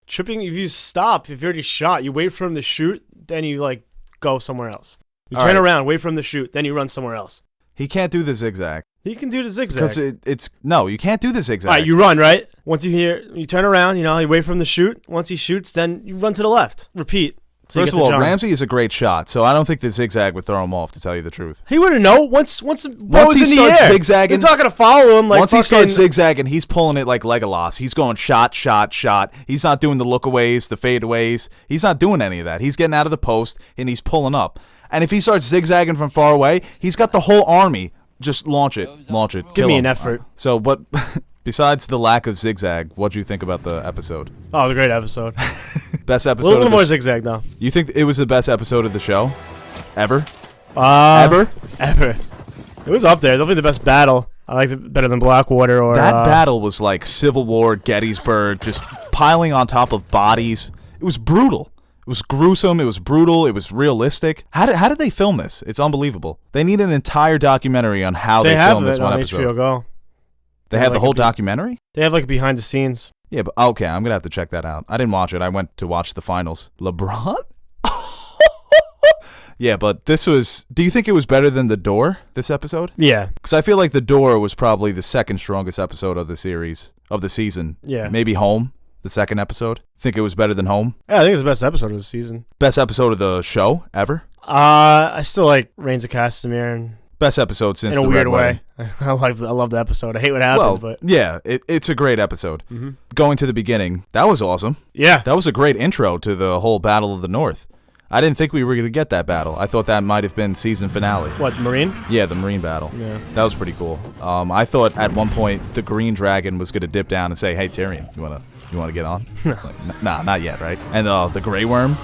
tripping, if you stop, if you already shot, you wait for him to shoot, then you like go somewhere else. You turn around, wait for him to shoot, then you run somewhere else. He can't do the zigzag. He can do the zigzag. Because you can't do the zigzag. All right, you run, right? Once you turn around, you wait for him to shoot. Once he shoots, then you run to the left. Repeat. First of all, Ramsay is a great shot, so I don't think the zigzag would throw him off, to tell you the truth. He wouldn't know. Once he starts zigzagging, you're not going to follow him. Like once he starts zigzagging, he's pulling it like Legolas. He's going shot, shot, shot. He's not doing the lookaways, the fadeaways. He's not doing any of that. He's getting out of the post, and he's pulling up. And if he starts zigzagging from far away, he's got the whole army. Just launch it. Give me an effort. So, what? Besides the lack of zigzag, what do you think about the episode? Oh, it was a great episode. Best episode. A little more zigzag, though. You think it was the best episode of the show? Ever? Ever. It was up there. Definitely the best battle. I liked it better than Blackwater or... That battle was like Civil War, Gettysburg, just piling on top of bodies. It was brutal. It was gruesome. It was brutal. It was realistic. How did they film this? It's unbelievable. They need an entire documentary on how they filmed this one episode. HBO Go. They have the whole documentary? They have like behind the scenes. Yeah, but okay, I'm going to have to check that out. I didn't watch it. I went to watch the finals. LeBron? Yeah, but this was... Do you think it was better than The Door, this episode? Yeah. Because I feel like The Door was probably the second strongest episode of the season. Yeah. Maybe Home, the second episode. Think it was better than Home? Yeah, I think it's the best episode of the season. Best episode of the show ever? I still like Reigns of Castamere and... Best episode since the Red weird way. Wedding. I love the episode. I hate what happened, but yeah, it's a great episode. Mm-hmm. Going to the beginning, that was awesome. Yeah, that was a great intro to the whole Battle of the North. I didn't think we were going to get that battle. I thought that might have been season finale. What, the Marine? Yeah, the Marine battle. Yeah, that was pretty cool. I thought at one point the Green Dragon was going to dip down and say, "Hey Tyrion, you wanna get on?" Like, nah, not yet, right? And the Grey Worm,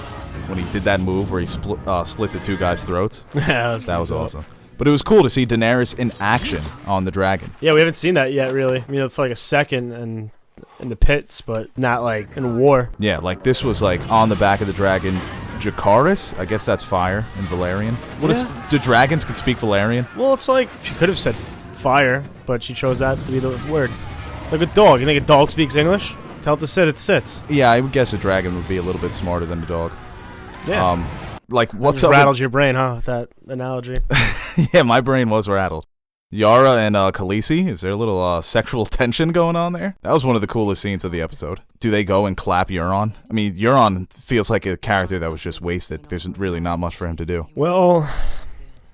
when he did that move where he slit the two guys' throats. Yeah, that was awesome. But it was cool to see Daenerys in action on the dragon. Yeah, we haven't seen that yet, really. I mean, for like a second and in the pits, but not like in war. Yeah, like this was like on the back of the dragon. Dracarys? I guess that's fire in Valerian. Do dragons can speak Valerian? Well, it's like she could have said fire, but she chose that to be the word. It's like a dog. You think a dog speaks English? Tell it to sit, it sits. Yeah, I would guess a dragon would be a little bit smarter than a dog. Yeah. Like, what's up? Rattled your brain, huh? With that analogy. Yeah, my brain was rattled. Yara and Khaleesi, is there a little sexual tension going on there? That was one of the coolest scenes of the episode. Do they go and clap Euron? I mean, Euron feels like a character that was just wasted. There's really not much for him to do. Well,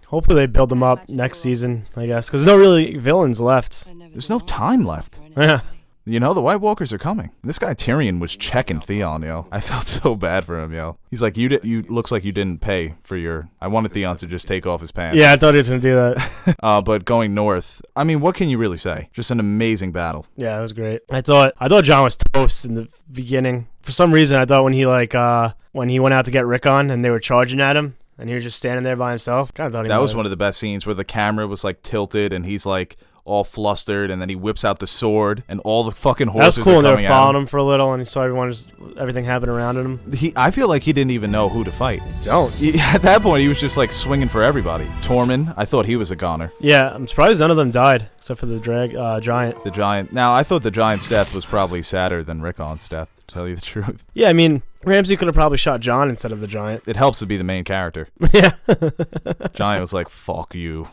hopefully they build him up next season, I guess, because there's no really villains left. There's no time left. Yeah. You know, the White Walkers are coming. This guy Tyrion was checking Theon, yo. I felt so bad for him, yo. He's like, you looks like you didn't pay for your... I wanted Theon to just take off his pants. Yeah, I thought he was going to do that. But going north, I mean, what can you really say? Just an amazing battle. Yeah, it was great. I thought Jon was toast in the beginning. For some reason, I thought when he went out to get Rickon and they were charging at him, and he was just standing there by himself, kind of thought that was one of the best scenes where the camera was like tilted and he's like all flustered, and then he whips out the sword, and all the fucking horses. That was cool, and they were following him for a little, and he saw everything happen around him. I feel like he didn't even know who to fight. Don't. At that point, he was just like swinging for everybody. Tormund, I thought he was a goner. Yeah, I'm surprised none of them died, except for the giant. The giant. Now, I thought the giant's death was probably sadder than Rickon's death, to tell you the truth. Yeah, I mean, Ramsay could have probably shot Jon instead of the giant. It helps to be the main character. Yeah. Giant was like, fuck you.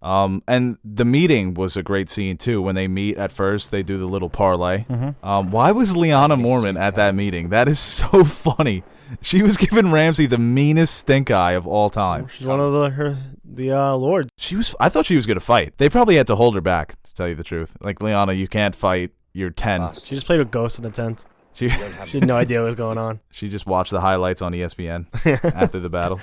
And the meeting was a great scene, too. When they meet at first, they do the little parlay. Mm-hmm. Why was Lyanna Mormont at that meeting? That is so funny. She was giving Ramsay the meanest stink eye of all time. She's one of the lords. I thought she was going to fight. They probably had to hold her back, to tell you the truth. Like, Lyanna, you can't fight. You're 10. She just played with ghosts in a tent. She had no idea what was going on. She just watched the highlights on ESPN after the battle.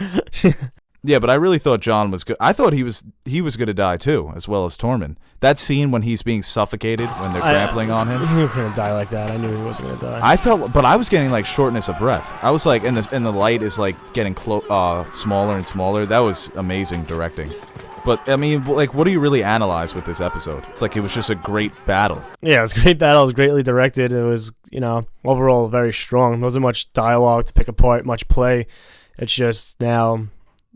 Yeah, but I really thought Jon was good. I thought he was going to die too, as well as Tormund. That scene when he's being suffocated when they're trampling on him. He was going to die like that. I knew he wasn't going to die. But I was getting like shortness of breath. I was like, and the light is like getting smaller and smaller. That was amazing directing. But, I mean, like, what do you really analyze with this episode? It's like it was just a great battle. Yeah, it was a great battle. It was greatly directed. It was, overall very strong. There wasn't much dialogue to pick apart, much play. It's just now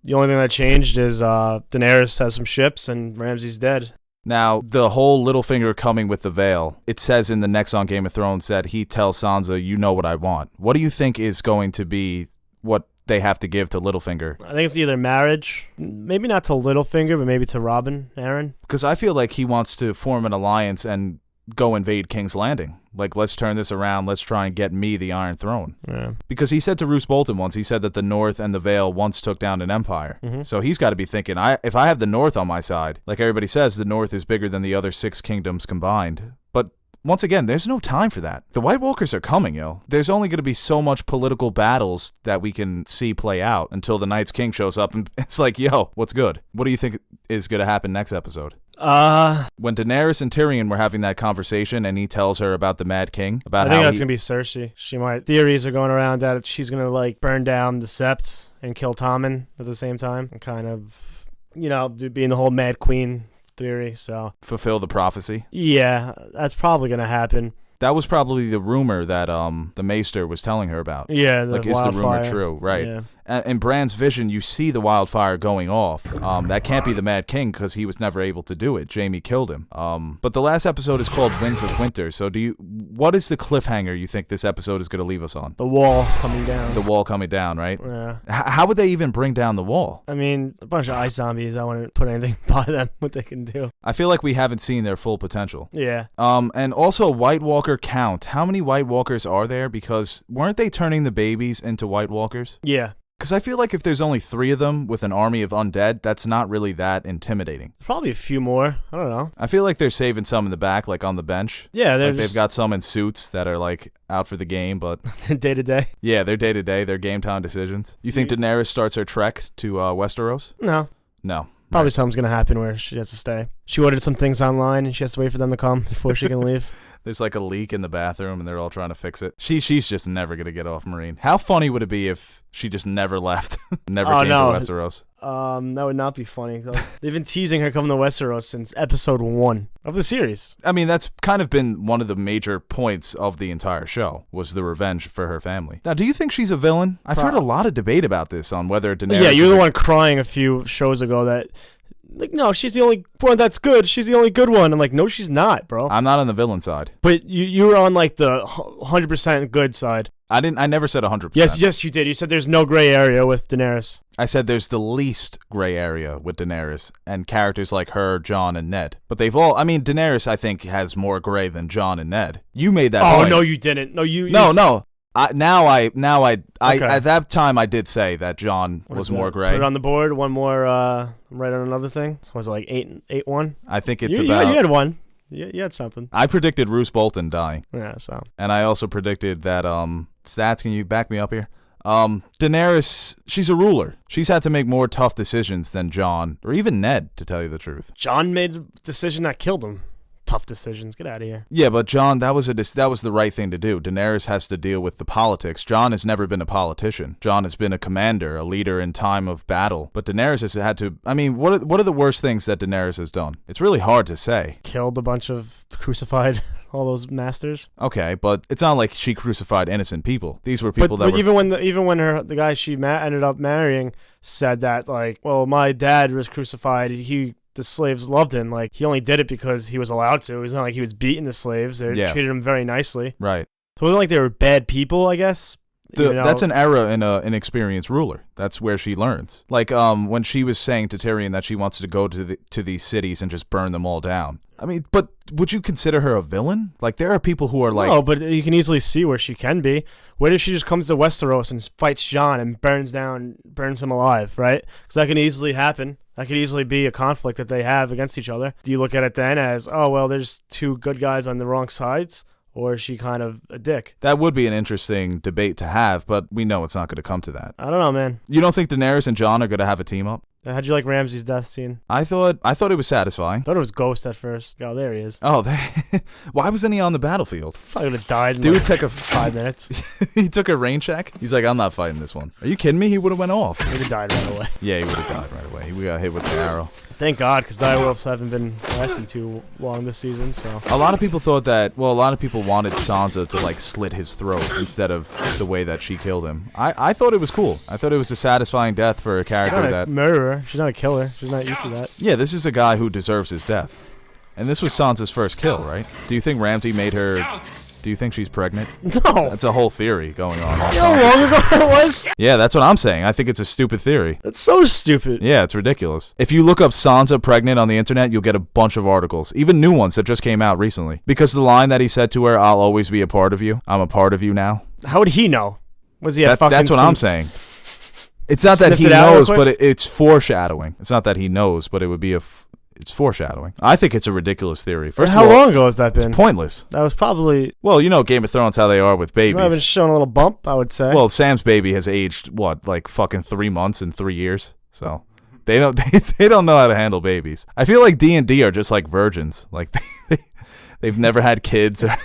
the only thing that changed is Daenerys has some ships and Ramsay's dead. Now, the whole Littlefinger coming with the veil, it says in the next on Game of Thrones that he tells Sansa, you know what I want. What do you think is going to be what they have to give to Littlefinger? I think it's either marriage, maybe not to Littlefinger, but maybe to Robin, Aaron. Because I feel like he wants to form an alliance and go invade King's Landing. Like, let's turn this around. Let's try and get me the Iron Throne. Yeah. Because he said to Roose Bolton once, he said that the North and the Vale once took down an empire. Mm-hmm. So he's got to be thinking, if I have the North on my side, like everybody says, the North is bigger than the other 6 kingdoms combined. But once again, there's no time for that. The White Walkers are coming, yo. There's only going to be so much political battles that we can see play out until the Night's King shows up and it's like, yo, what's good? What do you think is going to happen next episode? When Daenerys and Tyrion were having that conversation and he tells her about the Mad King, about I think that's going to be Cersei. Theories are going around that she's going to like burn down the Sept and kill Tommen at the same time and kind of, being the whole Mad Queen theory, so. Fulfill the prophecy? Yeah, that's probably going to happen. That was probably the rumor that the Maester was telling her about. Yeah, like, is the rumor true? Right. Yeah. In Bran's vision, you see the wildfire going off. That can't be the Mad King because he was never able to do it. Jaime killed him. But the last episode is called Winds of Winter. So what is the cliffhanger you think this episode is going to leave us on? The wall coming down. The wall coming down, right? Yeah. How would they even bring down the wall? I mean, a bunch of ice zombies. I wouldn't put anything by them, what they can do. I feel like we haven't seen their full potential. Yeah. And also White Walker count. How many White Walkers are there? Because weren't they turning the babies into White Walkers? Yeah. Because I feel like if there's only 3 of them with an army of undead, that's not really that intimidating. Probably a few more. I don't know. I feel like they're saving some in the back, like on the bench. Yeah, they've got some in suits that are like out for the game, but day to day. Yeah, they're day to day. They're game time decisions. You think Daenerys starts her trek to Westeros? No. Probably something's gonna happen where she has to stay. She ordered some things online and she has to wait for them to come before she can leave. There's like a leak in the bathroom and they're all trying to fix it. She's just never going to get off Marine. How funny would it be if she just never left, never came to Westeros? That would not be funny. They've been teasing her coming to Westeros since episode 1 of the series. I mean, that's kind of been one of the major points of the entire show, was the revenge for her family. Now, do you think she's a villain? I've heard a lot of debate about this on whether Daenerys Yeah, you're the one crying a few shows ago that... Like, no, she's the only one that's good. She's the only good one. I'm like, no, she's not, bro. I'm not on the villain side. But you were on, like, the 100% good side. I never said 100%. Yes, you did. You said there's no gray area with Daenerys. I said there's the least gray area with Daenerys and characters like her, Jon, and Ned. But Daenerys, I think, has more gray than Jon and Ned. You made that point. Oh, no, you didn't. No, No. Okay. At that time I did say that Jon was more gray. Put it on the board. One more, right on another thing. So was it like 8-1? I think it's you had one. You had something. I predicted Roose Bolton dying. Yeah, so. And I also predicted that, Stats, can you back me up here? Daenerys, she's a ruler. She's had to make more tough decisions than Jon, or even Ned, to tell you the truth. Jon made a decision that killed him. Tough decisions. Get out of here. Yeah, but Jon, that was the right thing to do. Daenerys has to deal with the politics. Jon has never been a politician. Jon has been a commander, a leader in time of battle. But Daenerys has had to... I mean, what are the worst things that Daenerys has done? It's really hard to say. Killed a bunch of crucified... all those masters. Okay, but it's not like she crucified innocent people. These were people that were... even when the guy she ended up marrying said that, like, well, my dad was crucified. The slaves loved him. Like, he only did it because he was allowed to. It's not like he was beating the slaves. They treated him very nicely. Right. So it wasn't like they were bad people, I guess. That's an era in an experienced ruler. That's where she learns. Like when she was saying to Tyrion that she wants to go to these cities and just burn them all down. I mean, but would you consider her a villain? Like, there are people who are like... No, but you can easily see where she can be. What if she just comes to Westeros and fights Jon and burns him alive, right? Because that can easily happen. That could easily be a conflict that they have against each other. Do you look at it then as, oh, well, there's 2 good guys on the wrong sides? Or is she kind of a dick? That would be an interesting debate to have, but we know it's not going to come to that. I don't know, man. You don't think Daenerys and Jon are going to have a team up? How'd you like Ramsay's death scene? I thought it was satisfying. Thought it was Ghost at first. Oh, there he is. Oh, why wasn't he on the battlefield? Probably would have died in Dude like took 5 minutes. He took a rain check? He's like, I'm not fighting this one. Are you kidding me? He would have went off. He would have died right away. Yeah, he would have died right away. He got hit with the arrow. Thank God, because direwolves haven't been lasting too long this season. So a lot of people wanted Sansa to like slit his throat instead of the way that she killed him. I thought it was cool. I thought it was a satisfying death for a character She's not a murderer. She's not a killer. She's not used to that. Yeah, this is a guy who deserves his death. And this was Sansa's first kill, right? Do you think Ramsay made her... Do you think she's pregnant? No. That's a whole theory going on. You know how long ago that was? Yeah, that's what I'm saying. I think it's a stupid theory. That's so stupid. Yeah, it's ridiculous. If you look up Sansa pregnant on the internet, you'll get a bunch of articles, even new ones that just came out recently. Because the line that he said to her, "I'll always be a part of you. I'm a part of you now." How would he know? Was he a fucking... That's what I'm saying. It's not that he knows, but it's foreshadowing. It's not that he knows, but it would be it's foreshadowing. I think it's a ridiculous theory. First how of all, long ago has that been? It's pointless. That was probably... Well, you know Game of Thrones, how they are with babies. You might have been showing a little bump, I would say. Well, Sam's baby has aged, what, like fucking 3 months and 3 years? So they don't they don't know how to handle babies. I feel like D&D are just like virgins. Like they've never had kids. Or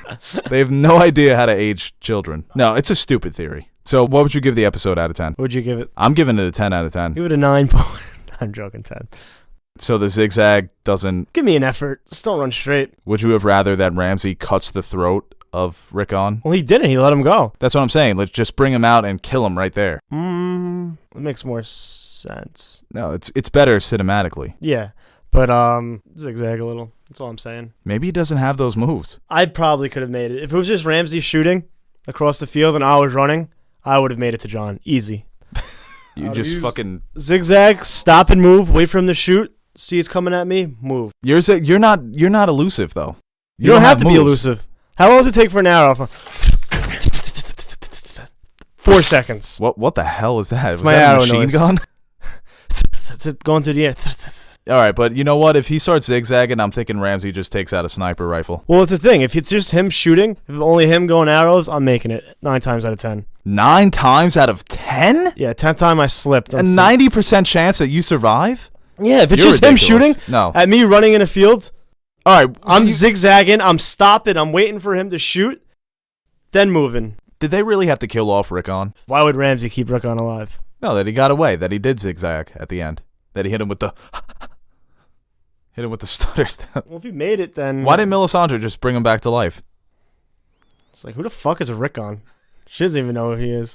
they have no idea how to age children. No, it's a stupid theory. So what would you give the episode out of 10? What would you give it? I'm giving it a 10 out of 10. Give it a 9. I'm joking, 10. So the zigzag doesn't... Give me an effort. Just don't run straight. Would you have rather that Ramsay cuts the throat of Rickon? Well, he didn't. He let him go. That's what I'm saying. Let's just bring him out and kill him right there. It makes more sense. No, it's better cinematically. Yeah, but zigzag a little. That's all I'm saying. Maybe he doesn't have those moves. I probably could have made it. If it was just Ramsay shooting across the field and I was running, I would have made it to Jon. Easy. You just fucking... Zigzag, stop and move, wait for him to shoot. See it's coming at me, move. You're not elusive though. You don't have to be elusive. How long does it take for an arrow? 4 seconds. What the hell is that? It's my arrow machine noise. gun? That's it going through the air. All right, but you know what? If he starts zigzagging, I'm thinking Ramsay just takes out a sniper rifle. Well, it's the thing. If it's just him shooting, if only him going arrows, I'm making it 9 times out of 10. 9 times out of 10? Yeah, 10th time I slipped. A 90% chance that you survive? Yeah, if it's You're just ridiculous. him shooting No. at me running in a field, All right, I'm zigzagging, I'm stopping, I'm waiting for him to shoot, then moving. Did they really have to kill off Rickon? Why would Ramsay keep Rickon alive? No, that he got away, that he did zigzag at the end. That he hit him with the stutters. Well, if he made it, then... Why didn't Melisandre just bring him back to life? It's like, who the fuck is Rickon? She doesn't even know who he is.